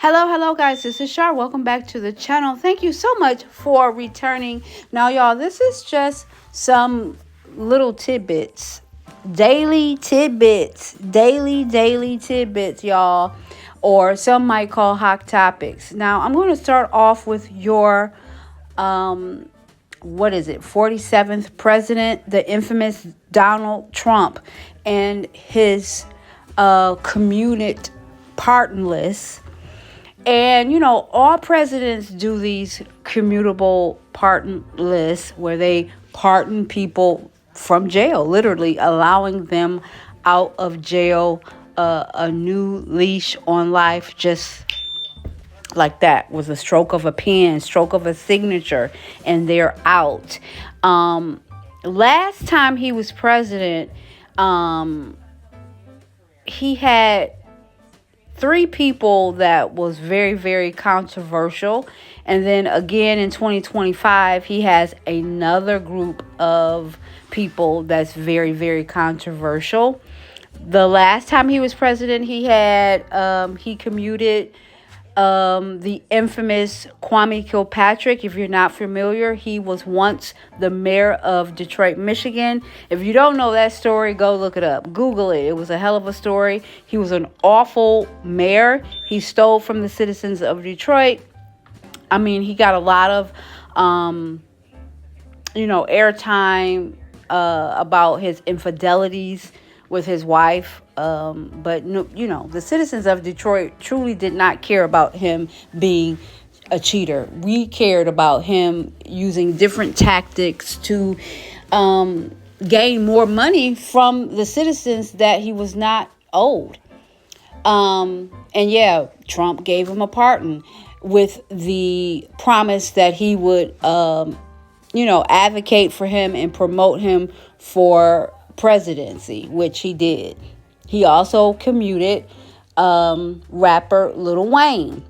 Hello, guys. This is Shar. Welcome back to the channel. Thank you so much for returning. Now, y'all, this is just some little tidbits, daily tidbits, y'all, or some might call hot topics. Now, I'm going to start off with your, what is it, 47th president, the infamous Donald Trump, and his commuted pardon list. And, all presidents do these commutable pardon lists where they pardon people from jail, literally allowing them out of jail, a new leash on life, just like that, with a stroke of a pen, stroke of a signature, and they're out. Last time he was president, he had three people that was very, very controversial. And then again in 2025, he has another group of people that's very, very controversial. The last time he was president, he commuted the infamous Kwame Kilpatrick. If you're not familiar, he was once the mayor of Detroit, Michigan. If you don't know that story, go look it up. Google it. It was a hell of a story. He was an awful mayor. He stole from the citizens of Detroit. I mean, he got a lot of, airtime about his infidelities with his wife. But the citizens of Detroit truly did not care about him being a cheater. We cared about him using different tactics to gain more money from the citizens that he was not owed. And yeah, Trump gave him a pardon with the promise that he would, advocate for him and promote him for presidency, which he did. He also commuted rapper Lil Wayne.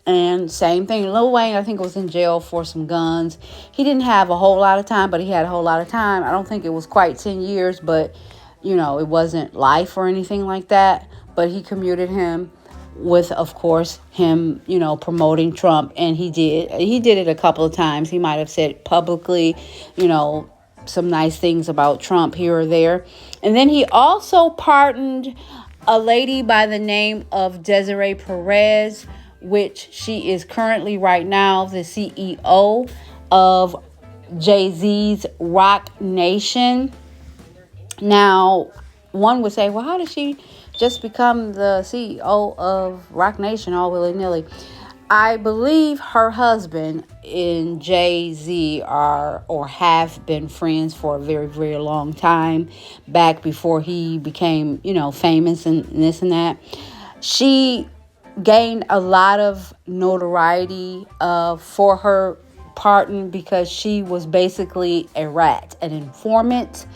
And same thing, Lil Wayne, I think, was in jail for some guns. He didn't have a whole lot of time, but he had a whole lot of time. I don't think it was quite 10 years, but, it wasn't life or anything like that. But he commuted him with, of course, him, promoting Trump. And he did it a couple of times. He might have said publicly, some nice things about Trump here or there. And then he also pardoned a lady by the name of Desiree Perez, which she is currently right now the CEO of Jay-Z's Roc Nation. Now, one would say, well, how did she just become the CEO of Roc Nation all willy-nilly? I believe her husband and Jay-Z are or have been friends for a very, very long time, back before he became, famous and this and that. She gained a lot of notoriety for her pardon because she was basically a rat, an informant.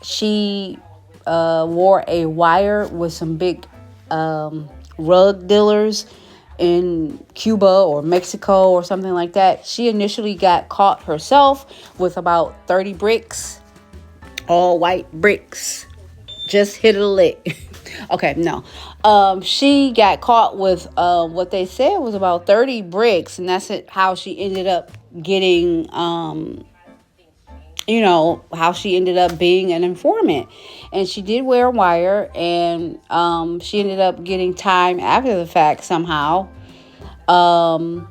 She wore a wire with some big rug dealers in Cuba or Mexico or something like that. She initially got caught herself with about 30 bricks, all white bricks. Just hit a lick. Okay, no. She got caught with what they said was about 30 bricks, and that's how she ended up getting, how she ended up being an informant. And she did wear a wire, and she ended up getting time after the fact somehow. But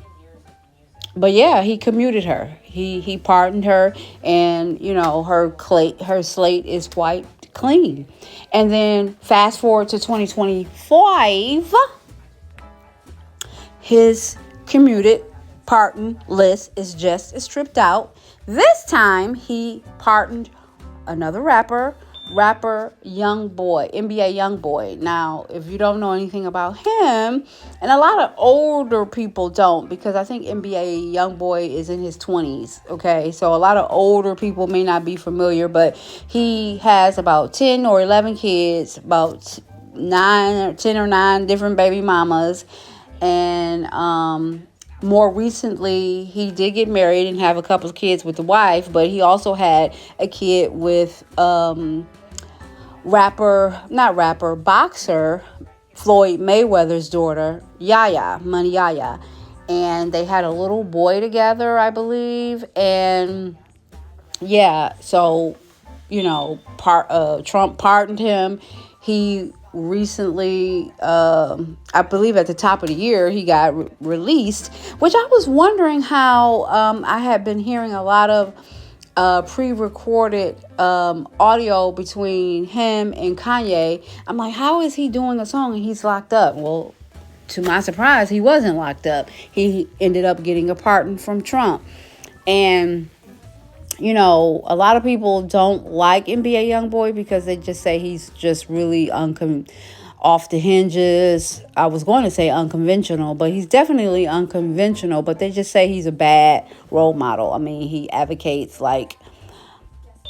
yeah, he commuted her. He pardoned her, and her slate is wiped clean. And then fast forward to 2025, his commuted pardon list is just stripped out. This time he pardoned another rapper YoungBoy, NBA YoungBoy. Now, if you don't know anything about him, and a lot of older people don't, because I think NBA YoungBoy is in his 20s, okay? So a lot of older people may not be familiar, but he has about 10 or 11 kids, about 10 or 9 different baby mamas, and more recently, he did get married and have a couple of kids with the wife, but he also had a kid with boxer Floyd Mayweather's daughter, Yaya, Money Yaya. And they had a little boy together, I believe. And yeah, so, Trump pardoned him. He recently, I believe at the top of the year, he got released, which I was wondering how. I had been hearing a lot of pre-recorded audio between him and Kanye. I'm like, how is he doing a song and he's locked up? Well, to my surprise, he wasn't locked up. He ended up getting a pardon from Trump. And a lot of people don't like NBA YoungBoy because they just say he's just really off the hinges. I was going to say unconventional, but he's definitely unconventional. But they just say he's a bad role model. I mean, he advocates like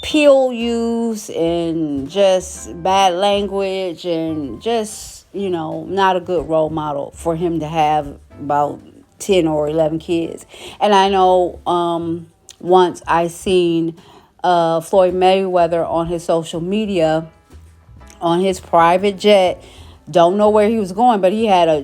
pill use and just bad language and just, not a good role model for him to have about 10 or 11 kids. And I know once I seen Floyd Mayweather on his social media on his private jet. Don't know where he was going, but he had a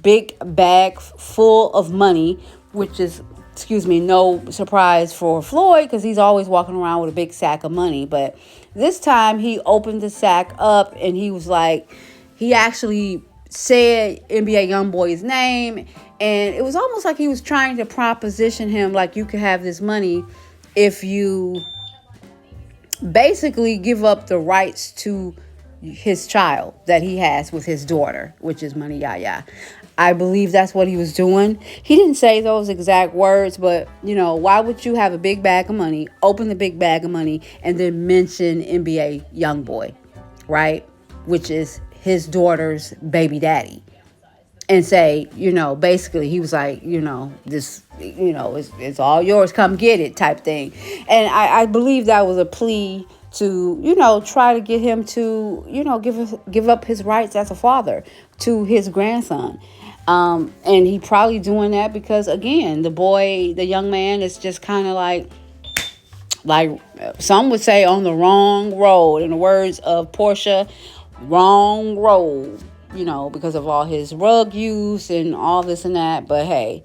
big bag full of money, which is, no surprise for Floyd because he's always walking around with a big sack of money. But this time he opened the sack up and he was like, he actually said NBA YoungBoy's name. And it was almost like he was trying to proposition him like you could have this money if you basically give up the rights to his child that he has with his daughter, which is Money Yaya. I believe that's what he was doing. He didn't say those exact words, but, why would you have a big bag of money, open the big bag of money, and then mention NBA YoungBoy, right? Which is his daughter's baby daddy. And say, basically he was like, this, it's all yours, come get it type thing. And I believe that was a plea to, try to get him to, give up his rights as a father to his grandson. And he probably doing that because, again, the young man is just kind of like some would say on the wrong road. In the words of Portia, wrong road. Because of all his rug use and all this and that. But hey,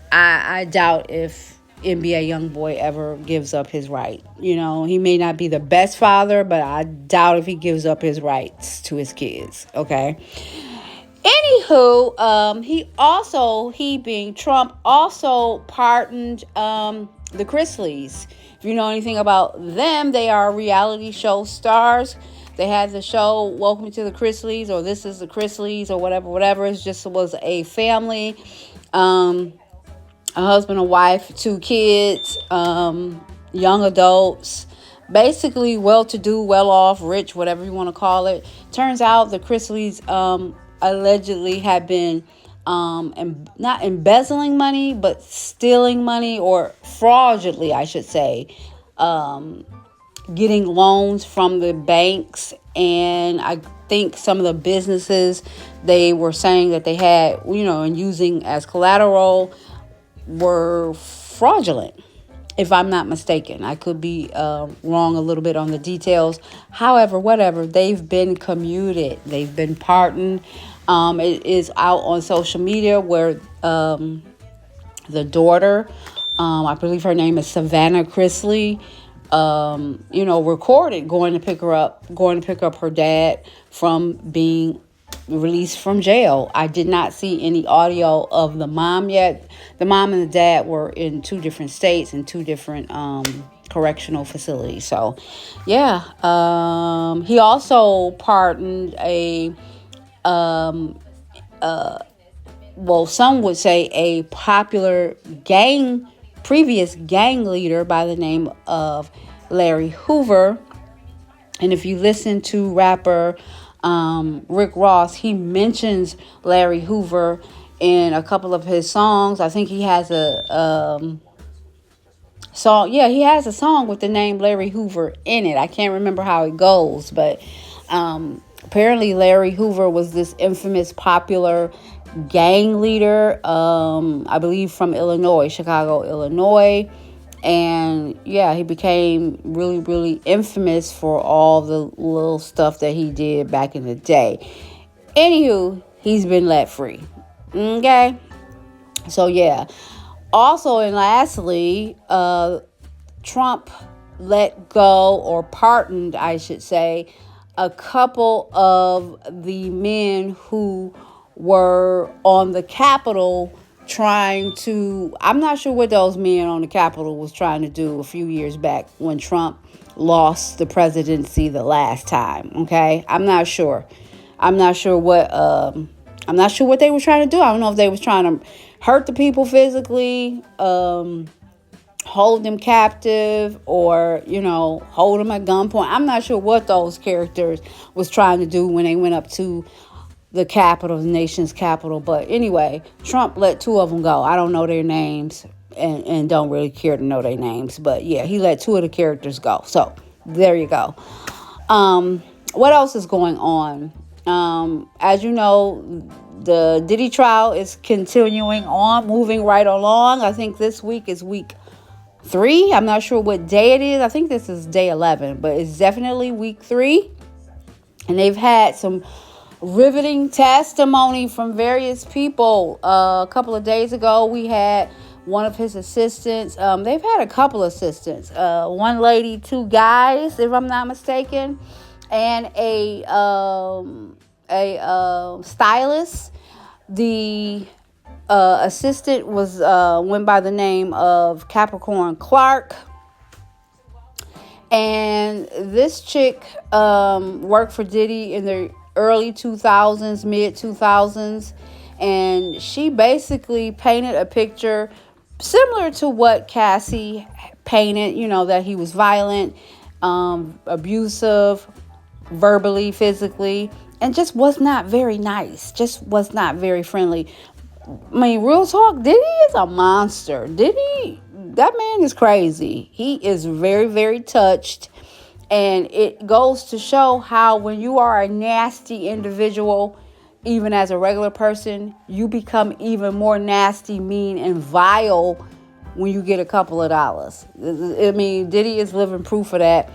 I doubt if NBA YoungBoy ever gives up his right. He may not be the best father, but I doubt if he gives up his rights to his kids. Okay. Anywho, he being Trump also pardoned the Chrisleys. If you know anything about them, they are reality show stars. They had the show Welcome to the Chrisleys or This is the Chrisleys or whatever. It just was a family, a husband, a wife, 2 kids, young adults, basically well-to-do, well-off, rich, whatever you want to call it. Turns out the Chrisleys allegedly had been not embezzling money, but stealing money, or fraudulently, I should say, getting loans from the banks. And I think some of the businesses they were saying that they had, and using as collateral were fraudulent, if I'm not mistaken. I could be wrong a little bit on the details. However, whatever, they've been commuted. They've been pardoned. It is out on social media where the daughter, I believe her name is Savannah Chrisley, recorded going to pick up her dad from being released from jail. I did not see any audio of the mom yet. The mom and the dad were in 2 different states and 2 different correctional facilities. So, yeah. He also pardoned some would say a popular previous gang leader by the name of Larry Hoover. And if you listen to rapper Rick Ross, he mentions Larry Hoover in a couple of his songs. I think he has a song. Yeah, he has a song with the name Larry Hoover in it. I can't remember how it goes, but apparently Larry Hoover was this infamous popular gang leader, I believe from Illinois, Chicago, Illinois. And yeah, he became really, really infamous for all the little stuff that he did back in the day. Anywho, he's been let free. Okay. So yeah. Also, and lastly, Trump let go, or pardoned, I should say, a couple of the men who were on the Capitol trying to, I'm not sure what those men on the Capitol was trying to do a few years back when Trump lost the presidency the last time. Okay. I'm not sure. I'm not sure what they were trying to do. I don't know if they was trying to hurt the people physically, hold them captive, or hold them at gunpoint. I'm not sure what those characters was trying to do when they went up to the capital, the nation's capital. But anyway, Trump let two of them go. I don't know their names, and don't really care to know their names. But yeah, he let two of the characters go. So there you go. What else is going on? As you know, the Diddy trial is continuing on, moving right along. I think this week is week 3. I'm not sure what day it is. I think this is day 11, but it's definitely week 3. And they've had some riveting testimony from various people. A couple of days ago, we had one of his assistants. They've had a couple of assistants. One lady, 2 guys, if I'm not mistaken, and a stylist. The assistant went by the name of Capricorn Clark, and this chick worked for Diddy in the early 2000s, mid 2000s, and she basically painted a picture similar to what Cassie painted. That he was violent, abusive, verbally, physically, and just was not very nice, just was not very friendly. I mean, real talk, Diddy is a monster. Diddy, that man is crazy. He is very, very touched. And it goes to show how when you are a nasty individual, even as a regular person, you become even more nasty, mean, and vile when you get a couple of dollars. I mean, Diddy is living proof of that.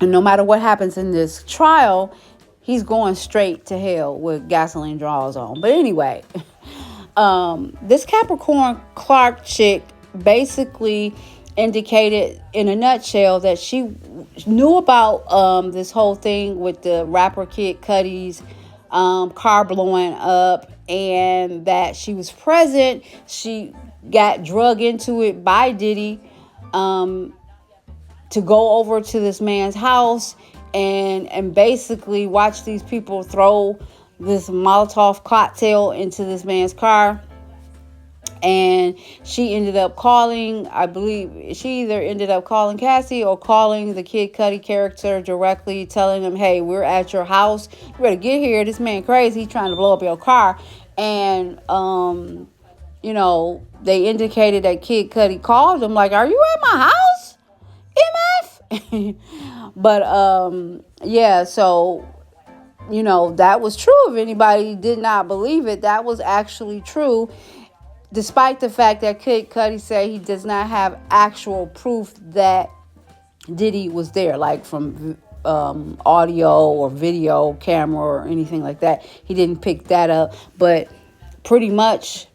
And no matter what happens in this trial, he's going straight to hell with gasoline draws on. But anyway, this Capricorn Clark chick basically indicated in a nutshell that she knew about this whole thing with the rapper Kid Cudi's car blowing up, and that she was present. She got drug into it by Diddy to go over to this man's house and basically watch these people throw this Molotov cocktail into this man's car. And she ended up calling, I believe she either ended up calling Cassie or calling the Kid Cudi character directly, telling him, hey, we're at your house, you better get here, this man crazy, he's trying to blow up your car. And they indicated that Kid Cudi called him like, are you at my house, MF? But yeah, so that was true. If anybody did not believe it, that was actually true. Despite the fact that Kid Cudi said he does not have actual proof that Diddy was there, like from audio or video camera or anything like that. He didn't pick that up. But pretty much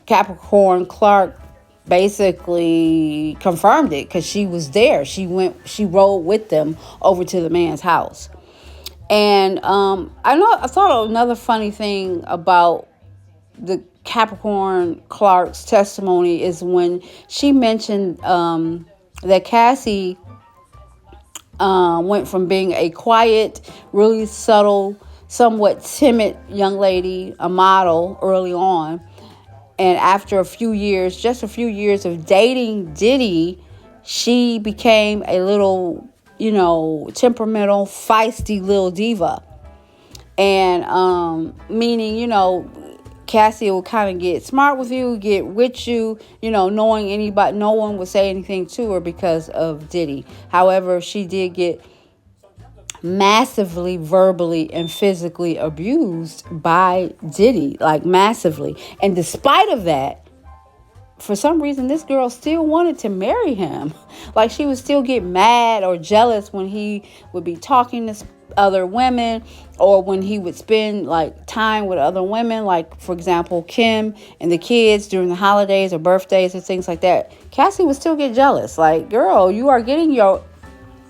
Capricorn Clark basically confirmed it because she was there. She rode with them over to the man's house. And I thought another funny thing about the Capricorn Clark's testimony is when she mentioned that Cassie went from being a quiet, really subtle, somewhat timid young lady, a model early on, and after just a few years of dating Diddy, she became a little, temperamental, feisty little diva. And meaning, Cassie will kind of get smart with you, get with you, knowing anybody, no one would say anything to her because of Diddy. However, she did get massively verbally and physically abused by Diddy, like massively. And despite of that, for some reason, this girl still wanted to marry him. Like she would still get mad or jealous when he would be talking to other women, or when he would spend like time with other women, like for example Kim and the kids during the holidays or birthdays or things like that, Cassie would still get jealous. Like, girl, you are getting your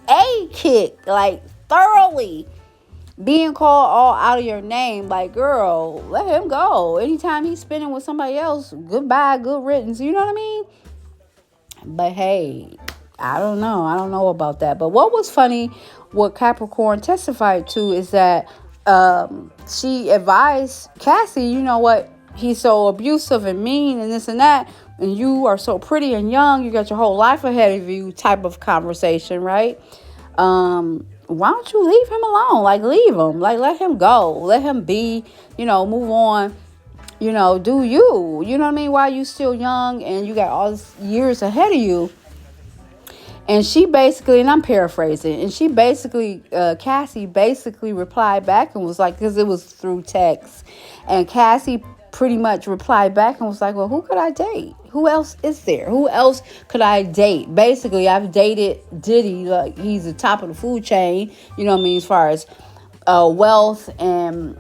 A kicked, like thoroughly, being called all out of your name. Like, girl, let him go. Anytime he's spending with somebody else, goodbye, good riddance. You know what I mean? But hey, I don't know. I don't know about that. But what was funny, what Capricorn testified to, is that she advised Cassie, you know what, he's so abusive and mean and this and that, and you are so pretty and young, you got your whole life ahead of you, type of conversation, right? Why don't you leave him alone? Like, leave him. Like, let him go. Let him be, move on. Do you. You know what I mean? While you still young and you got all these years ahead of you. And she basically, and I'm paraphrasing, and she basically, Cassie basically replied back and was like, because it was through text. And Cassie pretty much replied back and was like, well, who could I date? Who else is there? Who else could I date? Basically, I've dated Diddy. Like, he's the top of the food chain, you know what I mean, as far as wealth and,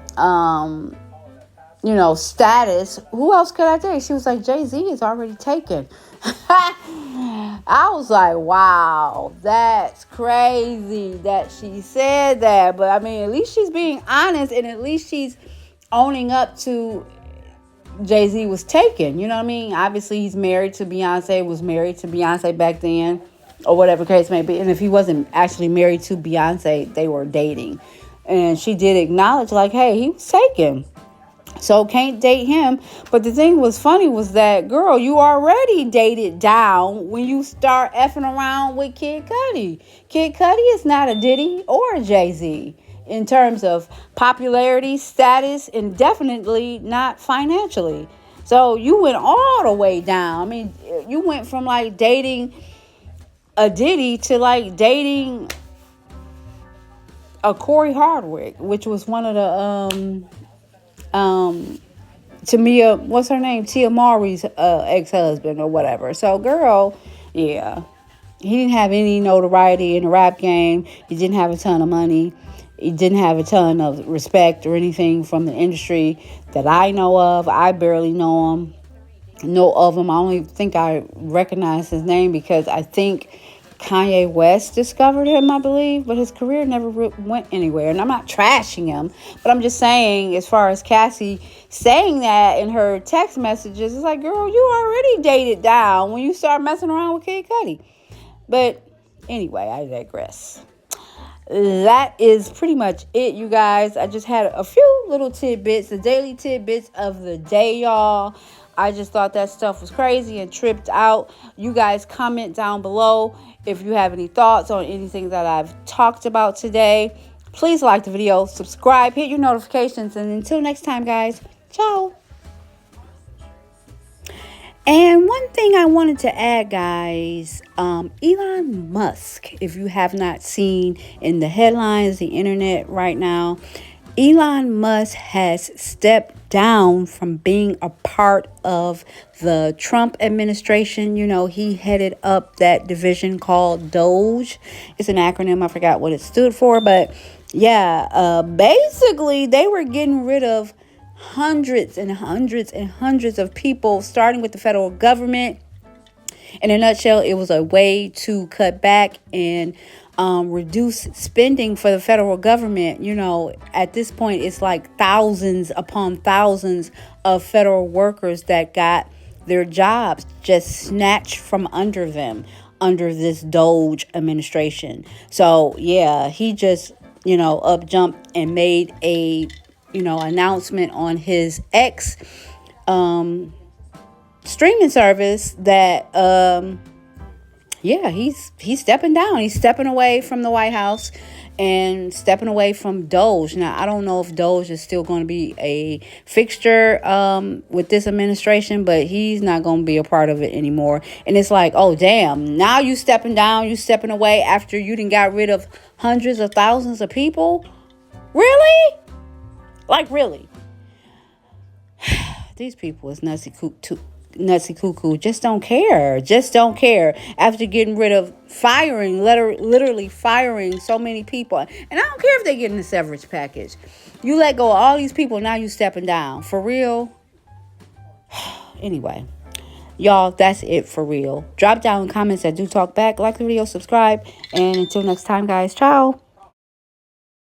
status. Who else could I date? She was like, Jay-Z is already taken. I was like, wow, that's crazy that she said that. But I mean, at least she's being honest, and at least she's owning up to Jay-Z was taken. You know what I mean? Obviously, he's married to Beyonce, was married to Beyonce back then, or whatever case may be. And if he wasn't actually married to Beyonce, they were dating. And she did acknowledge, like, hey, he was taken. So can't date him. But the thing was funny was that, girl, you already dated down when you start effing around with Kid Cudi. Kid Cudi is not a Diddy or a Jay-Z in terms of popularity, status, and definitely not financially. So you went all the way down. I mean, you went from like dating a Diddy to like dating a Corey Hardwick, which was one of the Tamia, what's her name? Tia Mowry's ex-husband or whatever. So, girl, yeah. He didn't have any notoriety in the rap game. He didn't have a ton of money. He didn't have a ton of respect or anything from the industry that I know of. I barely know of him. I only think I recognize his name because I think Kanye West discovered him, I believe, but his career never went anywhere. And I'm not trashing him, but I'm just saying, as far as Cassie saying that in her text messages, it's like, girl, you already dated down when you start messing around with Kid Cudi. But anyway, I digress. That is pretty much it, you guys. I just had a few little tidbits, the daily tidbits of the day, y'all. I just thought that stuff was crazy and tripped out. You guys comment down below if you have any thoughts on anything that I've talked about today. Please like the video, subscribe, hit your notifications, and until next time, guys, ciao. And one thing I wanted to add, guys, Elon Musk, if you have not seen in the headlines, the internet right now, Elon Musk has stepped down from being a part of the Trump administration. You know, he headed up that division called DOGE. It's an acronym. I forgot what it stood for. But yeah, basically, they were getting rid of hundreds and hundreds and hundreds of people, starting with the federal government. In a nutshell, it was a way to cut back and reduce spending for the federal government. You know, at this point, it's like thousands upon thousands of federal workers that got their jobs just snatched from under them under this DOGE administration. So, yeah, he just, up jumped and made a, announcement on his X streaming service that he's stepping down. He's stepping away from the White House and stepping away from DOGE. Now, I don't know if DOGE is still going to be a fixture with this administration, but he's not going to be a part of it anymore. And it's like, oh, damn, now you stepping down, you stepping away after you done got rid of hundreds of thousands of people? Really? Like, really? These people is nutsy coop too. nutsy cuckoo just don't care. Just don't care. After getting rid of literally firing so many people. And I don't care if they're getting the severance package. You let go of all these people, now you stepping down. For real? Anyway. Y'all, that's it for real. Drop down comments that do talk back. Like the video, subscribe. And until next time, guys. Ciao.